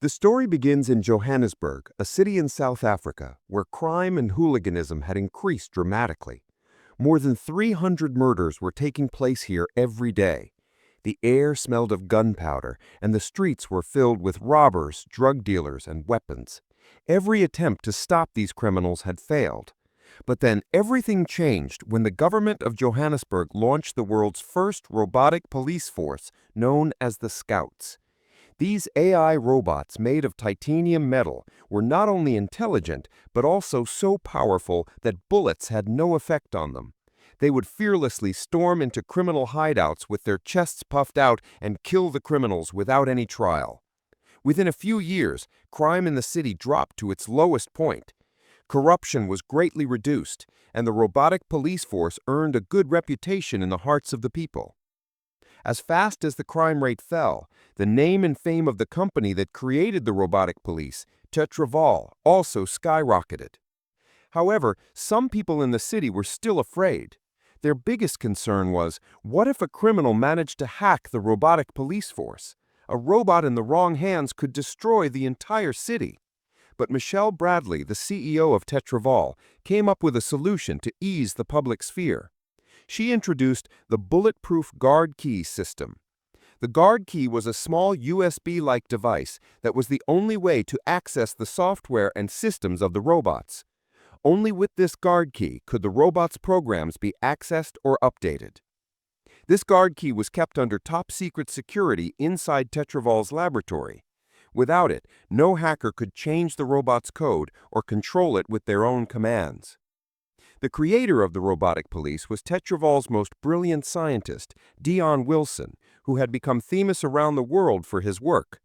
The story begins in Johannesburg, a city in South Africa, where crime and hooliganism had increased dramatically. More than 300 murders were taking place here every day. The air smelled of gunpowder, and the streets were filled with robbers, drug dealers, and weapons. Every attempt to stop these criminals had failed. But then everything changed when the government of Johannesburg launched the world's first robotic police force, known as the Scouts. These AI robots made of titanium metal were not only intelligent, but also so powerful that bullets had no effect on them. They would fearlessly storm into criminal hideouts with their chests puffed out and kill the criminals without any trial. Within a few years, crime in the city dropped to its lowest point. Corruption was greatly reduced, and the robotic police force earned a good reputation in the hearts of the people. As fast as the crime rate fell, the name and fame of the company that created the robotic police, Tetraval, also skyrocketed. However, some people in the city were still afraid. Their biggest concern was, what if a criminal managed to hack the robotic police force? A robot in the wrong hands could destroy the entire city. But Michelle Bradley, the CEO of Tetraval, came up with a solution to ease the public's fear. She introduced the bulletproof guard key system. The guard key was a small USB-like device that was the only way to access the software and systems of the robots. Only with this guard key could the robot's programs be accessed or updated. This guard key was kept under top-secret security inside Tetraval's laboratory. Without it, no hacker could change the robot's code or control it with their own commands. The creator of the robotic police was Tetraval's most brilliant scientist, Dion Wilson, who had become famous around the world for his work.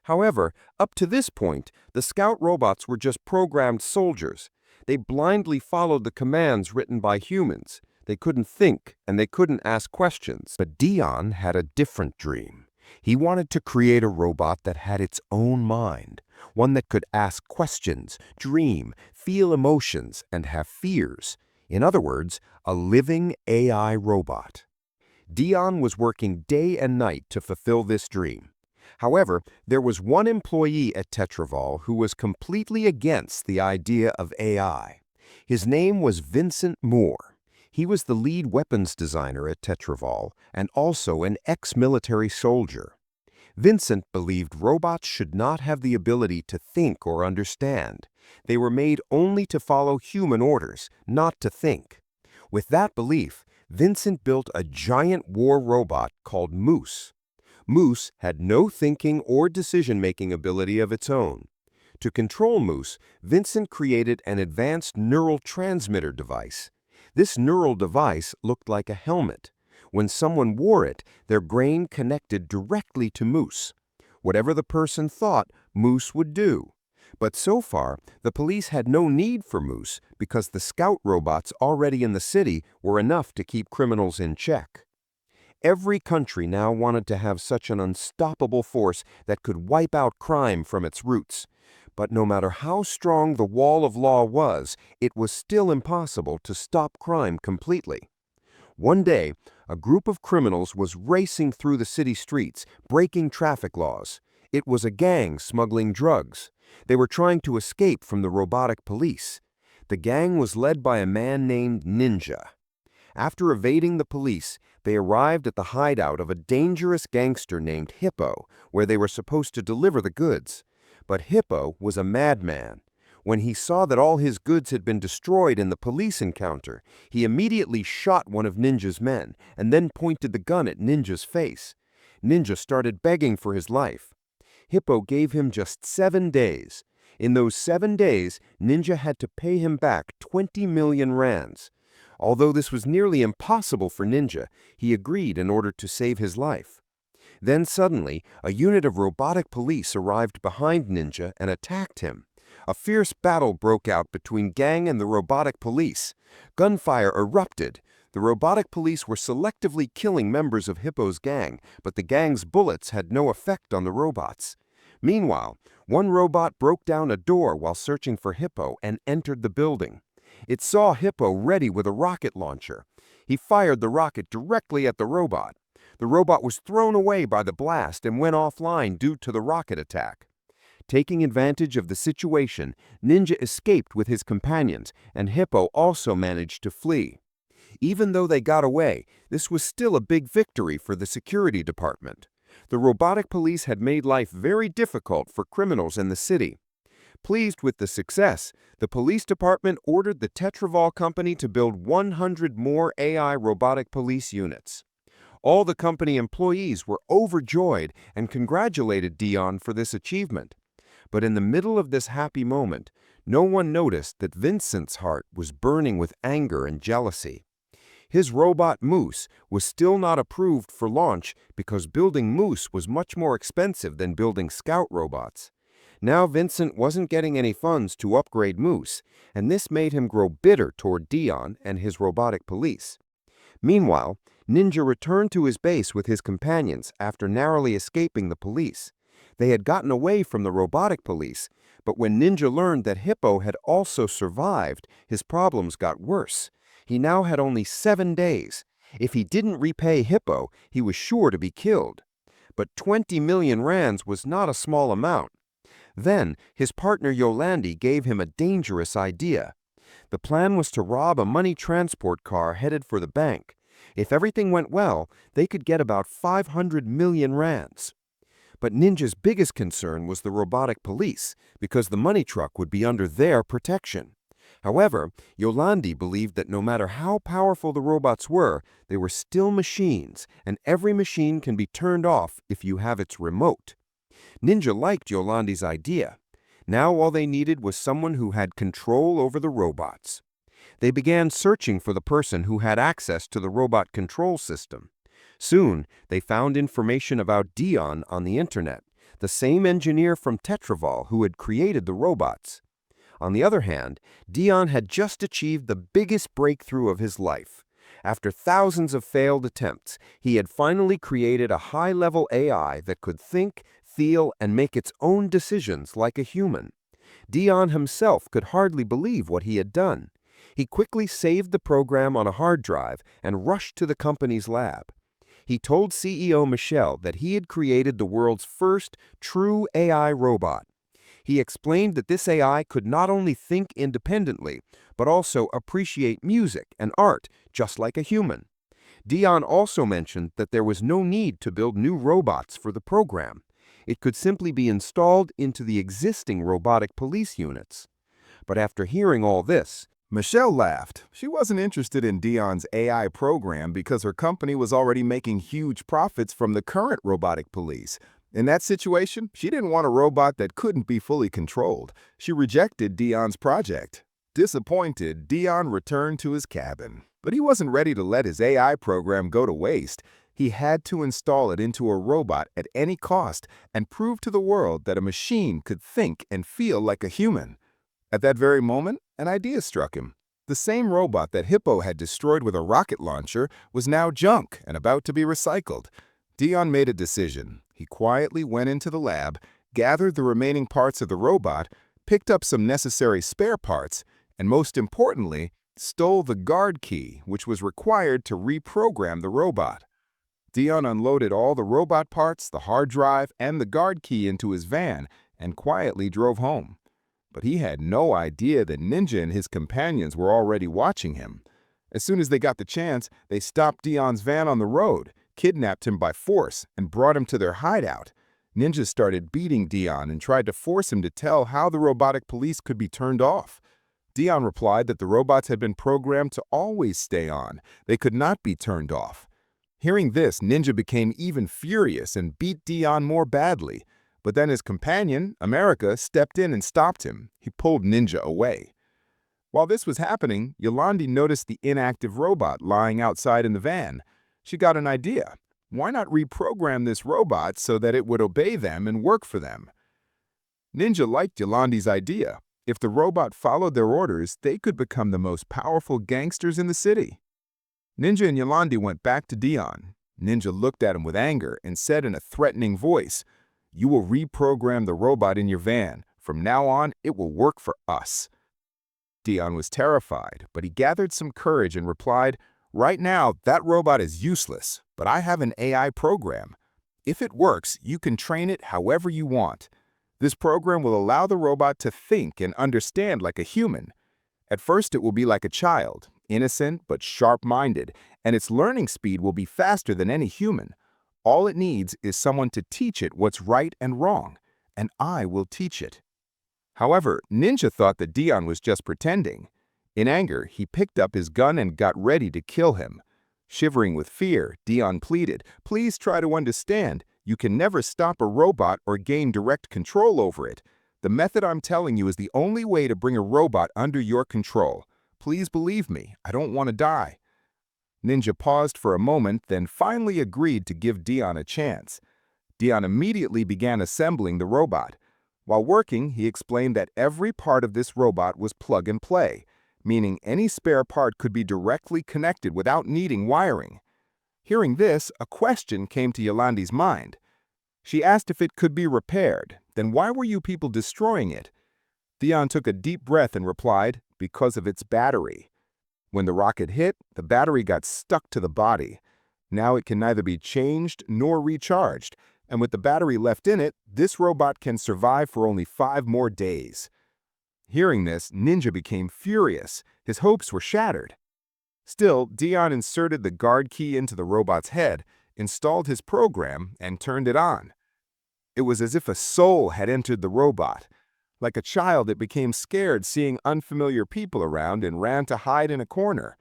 However, up to this point, the Scout robots were just programmed soldiers. They blindly followed the commands written by humans. They couldn't think, and they couldn't ask questions. But Dion had a different dream. He wanted to create a robot that had its own mind, one that could ask questions, dream, feel emotions, and have fears. In other words, a living AI robot. Dion was working day and night to fulfill this dream. However, there was one employee at Tetraval who was completely against the idea of AI. His name was Vincent Moore. He was the lead weapons designer at Tetraval and also an ex-military soldier. Vincent believed robots should not have the ability to think or understand. They were made only to follow human orders, not to think. With that belief, Vincent built a giant war robot called Moose. Moose had no thinking or decision-making ability of its own. To control Moose, Vincent created an advanced neural transmitter device. This neural device looked like a helmet. When someone wore it, their brain connected directly to Moose. Whatever the person thought, Moose would do. But so far, the police had no need for Moose because the Scout robots already in the city were enough to keep criminals in check. Every country now wanted to have such an unstoppable force that could wipe out crime from its roots. But no matter how strong the wall of law was, it was still impossible to stop crime completely. One day, a group of criminals was racing through the city streets, breaking traffic laws. It was a gang smuggling drugs. They were trying to escape from the robotic police. The gang was led by a man named Ninja. After evading the police, they arrived at the hideout of a dangerous gangster named Hippo, where they were supposed to deliver the goods. But Hippo was a madman. When he saw that all his goods had been destroyed in the police encounter, he immediately shot one of Ninja's men and then pointed the gun at Ninja's face. Ninja started begging for his life. Hippo gave him just 7 days. In those 7 days, Ninja had to pay him back 20 million rands. Although this was nearly impossible for Ninja, he agreed in order to save his life. Then suddenly, a unit of robotic police arrived behind Ninja and attacked him. A fierce battle broke out between gang and the robotic police. Gunfire erupted. The robotic police were selectively killing members of Hippo's gang, but the gang's bullets had no effect on the robots. Meanwhile, one robot broke down a door while searching for Hippo and entered the building. It saw Hippo ready with a rocket launcher. He fired the rocket directly at the robot. The robot was thrown away by the blast and went offline due to the rocket attack. Taking advantage of the situation, Ninja escaped with his companions, and Hippo also managed to flee. Even though they got away, this was still a big victory for the security department. The robotic police had made life very difficult for criminals in the city. Pleased with the success, the police department ordered the Tetraval company to build 100 more AI robotic police units. All the company employees were overjoyed and congratulated Dion for this achievement. But in the middle of this happy moment, no one noticed that Vincent's heart was burning with anger and jealousy. His robot Moose was still not approved for launch because building Moose was much more expensive than building Scout robots. Now Vincent wasn't getting any funds to upgrade Moose, and this made him grow bitter toward Dion and his robotic police. Meanwhile, Ninja returned to his base with his companions after narrowly escaping the police. They had gotten away from the robotic police, but when Ninja learned that Hippo had also survived, his problems got worse. He now had only 7 days. If he didn't repay Hippo, he was sure to be killed. But 20 million rands was not a small amount. Then, his partner Yolandi gave him a dangerous idea. The plan was to rob a money transport car headed for the bank. If everything went well, they could get about 500 million rands. But Ninja's biggest concern was the robotic police, because the money truck would be under their protection. However, Yolandi believed that no matter how powerful the robots were, they were still machines, and every machine can be turned off if you have its remote. Ninja liked Yolandi's idea. Now all they needed was someone who had control over the robots. They began searching for the person who had access to the robot control system. Soon, they found information about Dion on the internet, the same engineer from Tetraval who had created the robots. On the other hand, Dion had just achieved the biggest breakthrough of his life. After thousands of failed attempts, he had finally created a high-level AI that could think, feel, and make its own decisions like a human. Dion himself could hardly believe what he had done. He quickly saved the program on a hard drive and rushed to the company's lab. He told CEO Michelle that he had created the world's first true AI robot. He explained that this AI could not only think independently, but also appreciate music and art just like a human. Dion also mentioned that there was no need to build new robots for the program. It could simply be installed into the existing robotic police units. But after hearing all this, Michelle laughed. She wasn't interested in Dion's AI program because her company was already making huge profits from the current robotic police. In that situation, she didn't want a robot that couldn't be fully controlled. She rejected Dion's project. Disappointed, Dion returned to his cabin. But he wasn't ready to let his AI program go to waste. He had to install it into a robot at any cost and prove to the world that a machine could think and feel like a human. At that very moment, an idea struck him. The same robot that Hippo had destroyed with a rocket launcher was now junk and about to be recycled. Dion made a decision. He quietly went into the lab, gathered the remaining parts of the robot, picked up some necessary spare parts, and most importantly, stole the guard key, which was required to reprogram the robot. Dion unloaded all the robot parts, the hard drive, and the guard key into his van and quietly drove home. But he had no idea that Ninja and his companions were already watching him. As soon as they got the chance, they stopped Dion's van on the road, kidnapped him by force, and brought him to their hideout. Ninja started beating Dion and tried to force him to tell how the robotic police could be turned off. Dion replied that the robots had been programmed to always stay on. They could not be turned off. Hearing this, Ninja became even furious and beat Dion more badly. But then his companion, America, stepped in and stopped him. He pulled Ninja away. While this was happening, Yolandi noticed the inactive robot lying outside in the van. She got an idea. Why not reprogram this robot so that it would obey them and work for them? Ninja liked Yolandi's idea. If the robot followed their orders, they could become the most powerful gangsters in the city. Ninja and Yolandi went back to Dion. Ninja looked at him with anger and said in a threatening voice, "You will reprogram the robot in your van. From now on, it will work for us." Dion was terrified, but he gathered some courage and replied, "Right now, that robot is useless, but I have an AI program. If it works, you can train it however you want." This program will allow the robot to think and understand like a human. At first, it will be like a child, innocent but sharp-minded, and its learning speed will be faster than any human. All it needs is someone to teach it what's right and wrong, and I will teach it. However, Ninja thought that Dion was just pretending. In anger, he picked up his gun and got ready to kill him. Shivering with fear, Dion pleaded, "Please try to understand. You can never stop a robot or gain direct control over it. The method I'm telling you is the only way to bring a robot under your control. Please believe me, I don't want to die." Ninja paused for a moment, then finally agreed to give Dion a chance. Dion immediately began assembling the robot. While working, he explained that every part of this robot was plug and play, meaning any spare part could be directly connected without needing wiring. Hearing this, a question came to Yolandi's mind. She asked if it could be repaired. Then why were you people destroying it? Dion took a deep breath and replied, "Because of its battery." When the rocket hit, the battery got stuck to the body. Now it can neither be changed nor recharged, and with the battery left in it, this robot can survive for only 5 more days. Hearing this, Ninja became furious. His hopes were shattered. Still, Dion inserted the guard key into the robot's head, installed his program, and turned it on. It was as if a soul had entered the robot. Like a child, it became scared seeing unfamiliar people around and ran to hide in a corner.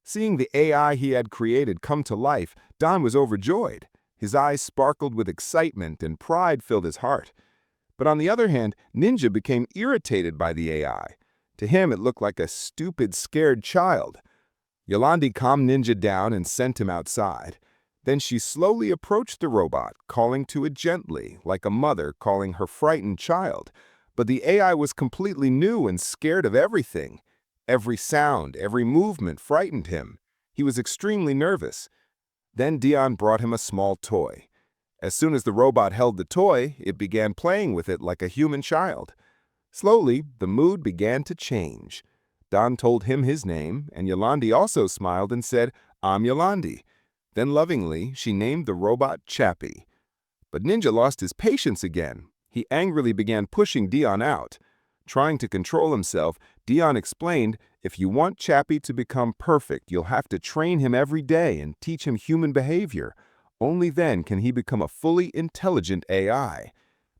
Seeing the AI he had created come to life, Don was overjoyed. His eyes sparkled with excitement and pride filled his heart. But on the other hand, Ninja became irritated by the AI. To him, it looked like a stupid, scared child. Yolandi calmed Ninja down and sent him outside. Then she slowly approached the robot, calling to it gently, like a mother calling her frightened child. But the AI was completely new and scared of everything. Every sound, every movement frightened him. He was extremely nervous. Then Dion brought him a small toy. As soon as the robot held the toy, it began playing with it like a human child. Slowly, the mood began to change. Don told him his name, and Yolandi also smiled and said, "I'm Yolandi." Then lovingly, she named the robot Chappie. But Ninja lost his patience again. He angrily began pushing Dion out. Trying to control himself, Dion explained, "If you want Chappie to become perfect, you'll have to train him every day and teach him human behavior. Only then can he become a fully intelligent AI."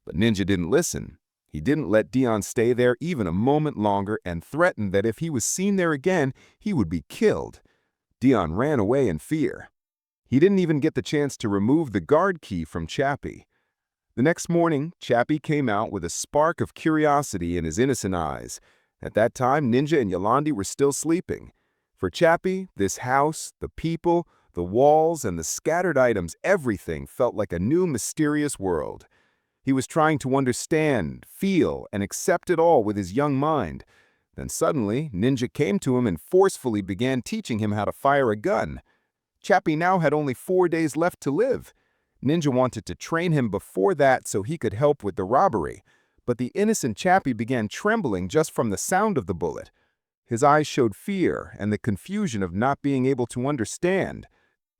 But Ninja didn't listen. He didn't let Dion stay there even a moment longer and threatened that if he was seen there again, he would be killed. Dion ran away in fear. He didn't even get the chance to remove the guard key from Chappie. The next morning, Chappie came out with a spark of curiosity in his innocent eyes. At that time, Ninja and Yolandi were still sleeping. For Chappie, this house, the people, the walls, and the scattered items, everything felt like a new mysterious world. He was trying to understand, feel, and accept it all with his young mind. Then suddenly, Ninja came to him and forcefully began teaching him how to fire a gun. Chappie now had only 4 days left to live. Ninja wanted to train him before that so he could help with the robbery, but the innocent Chappie began trembling just from the sound of the bullet. His eyes showed fear and the confusion of not being able to understand.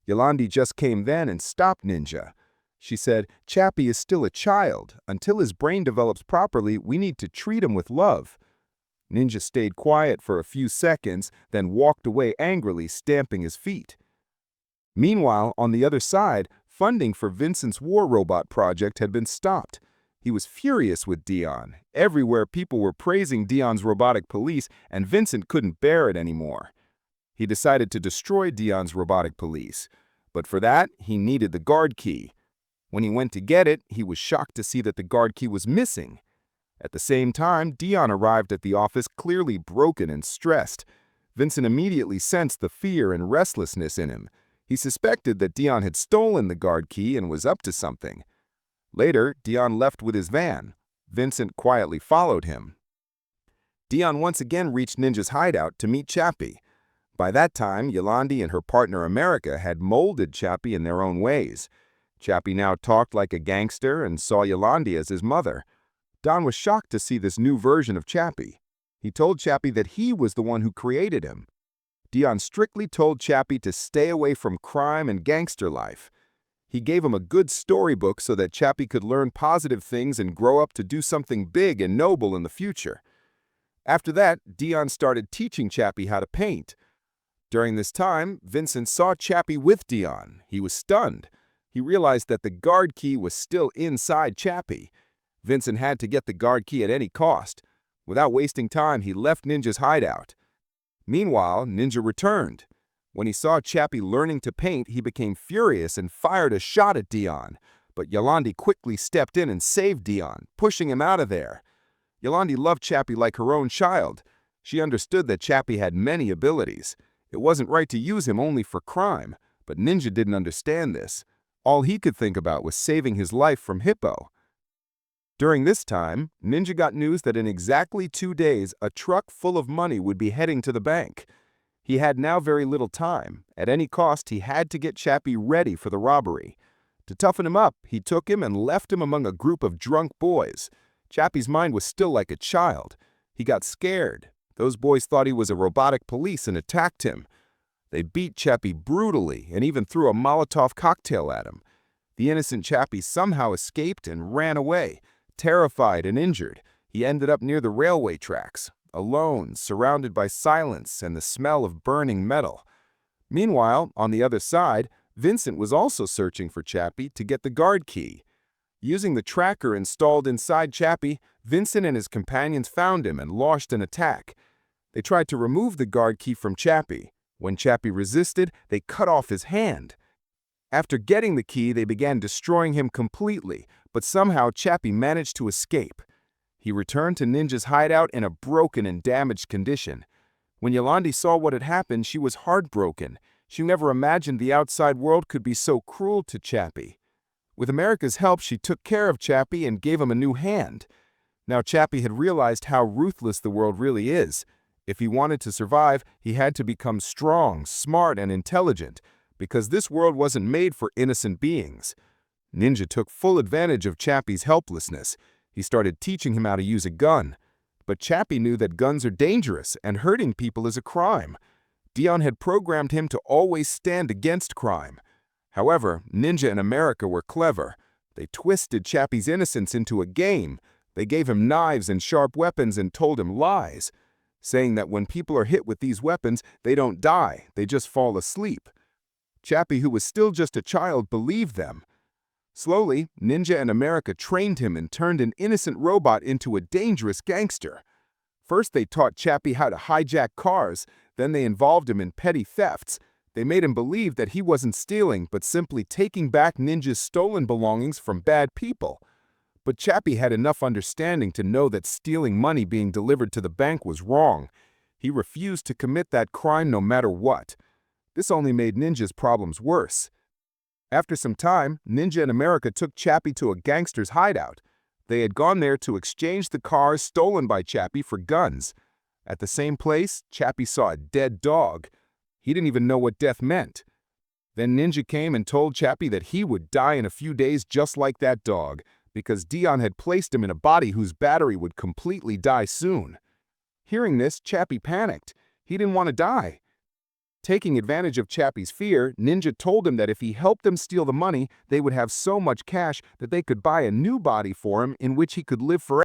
Yolandi just came then and stopped Ninja. She said, "Chappie is still a child. Until his brain develops properly, we need to treat him with love." Ninja stayed quiet for a few seconds, then walked away angrily, stamping his feet. Meanwhile, on the other side, funding for Vincent's war robot project had been stopped. He was furious with Dion. Everywhere people were praising Dion's robotic police, and Vincent couldn't bear it anymore. He decided to destroy Dion's robotic police. But for that, he needed the guard key. When he went to get it, he was shocked to see that the guard key was missing. At the same time, Dion arrived at the office clearly broken and stressed. Vincent immediately sensed the fear and restlessness in him. He suspected that Dion had stolen the guard key and was up to something. Later, Dion left with his van. Vincent quietly followed him. Dion once again reached Ninja's hideout to meet Chappie. By that time, Yolandi and her partner America had molded Chappie in their own ways. Chappie now talked like a gangster and saw Yolandi as his mother. Don was shocked to see this new version of Chappie. He told Chappie that he was the one who created him. Dion strictly told Chappie to stay away from crime and gangster life. He gave him a good storybook so that Chappie could learn positive things and grow up to do something big and noble in the future. After that, Dion started teaching Chappie how to paint. During this time, Vincent saw Chappie with Dion. He was stunned. He realized that the guard key was still inside Chappie. Vincent had to get the guard key at any cost. Without wasting time, he left Ninja's hideout. Meanwhile, Ninja returned. When he saw Chappie learning to paint, he became furious and fired a shot at Dion. But Yolandi quickly stepped in and saved Dion, pushing him out of there. Yolandi loved Chappie like her own child. She understood that Chappie had many abilities. It wasn't right to use him only for crime, but Ninja didn't understand this. All he could think about was saving his life from Hippo. During this time, Ninja got news that in exactly 2 days, a truck full of money would be heading to the bank. He had now very little time. At any cost, he had to get Chappie ready for the robbery. To toughen him up, he took him and left him among a group of drunk boys. Chappie's mind was still like a child. He got scared. Those boys thought he was a robotic police and attacked him. They beat Chappie brutally and even threw a Molotov cocktail at him. The innocent Chappie somehow escaped and ran away. Terrified and injured, he ended up near the railway tracks, alone, surrounded by silence and the smell of burning metal. Meanwhile, on the other side, Vincent was also searching for Chappie to get the guard key. Using the tracker installed inside Chappie, Vincent and his companions found him and launched an attack. They tried to remove the guard key from Chappie. When Chappie resisted, they cut off his hand. After getting the key, they began destroying him completely, but somehow Chappie managed to escape. He returned to Ninja's hideout in a broken and damaged condition. When Yolandi saw what had happened, she was heartbroken. She never imagined the outside world could be so cruel to Chappie. With America's help, she took care of Chappie and gave him a new hand. Now Chappie had realized how ruthless the world really is. If he wanted to survive, he had to become strong, smart, and intelligent, because this world wasn't made for innocent beings. Ninja took full advantage of Chappie's helplessness. He started teaching him how to use a gun. But Chappie knew that guns are dangerous and hurting people is a crime. Dion had programmed him to always stand against crime. However, Ninja and America were clever. They twisted Chappie's innocence into a game. They gave him knives and sharp weapons and told him lies, saying that when people are hit with these weapons, they don't die, they just fall asleep. Chappie, who was still just a child, believed them. Slowly, Ninja and America trained him and turned an innocent robot into a dangerous gangster. First, they taught Chappie how to hijack cars, then they involved him in petty thefts. They made him believe that he wasn't stealing, but simply taking back Ninja's stolen belongings from bad people. But Chappie had enough understanding to know that stealing money being delivered to the bank was wrong. He refused to commit that crime no matter what. This only made Ninja's problems worse. After some time, Ninja and America took Chappie to a gangster's hideout. They had gone there to exchange the cars stolen by Chappie for guns. At the same place, Chappie saw a dead dog. He didn't even know what death meant. Then Ninja came and told Chappie that he would die in a few days just like that dog, because Dion had placed him in a body whose battery would completely die soon. Hearing this, Chappie panicked. He didn't want to die. Taking advantage of Chappie's fear, Ninja told him that if he helped them steal the money, they would have so much cash that they could buy a new body for him in which he could live forever.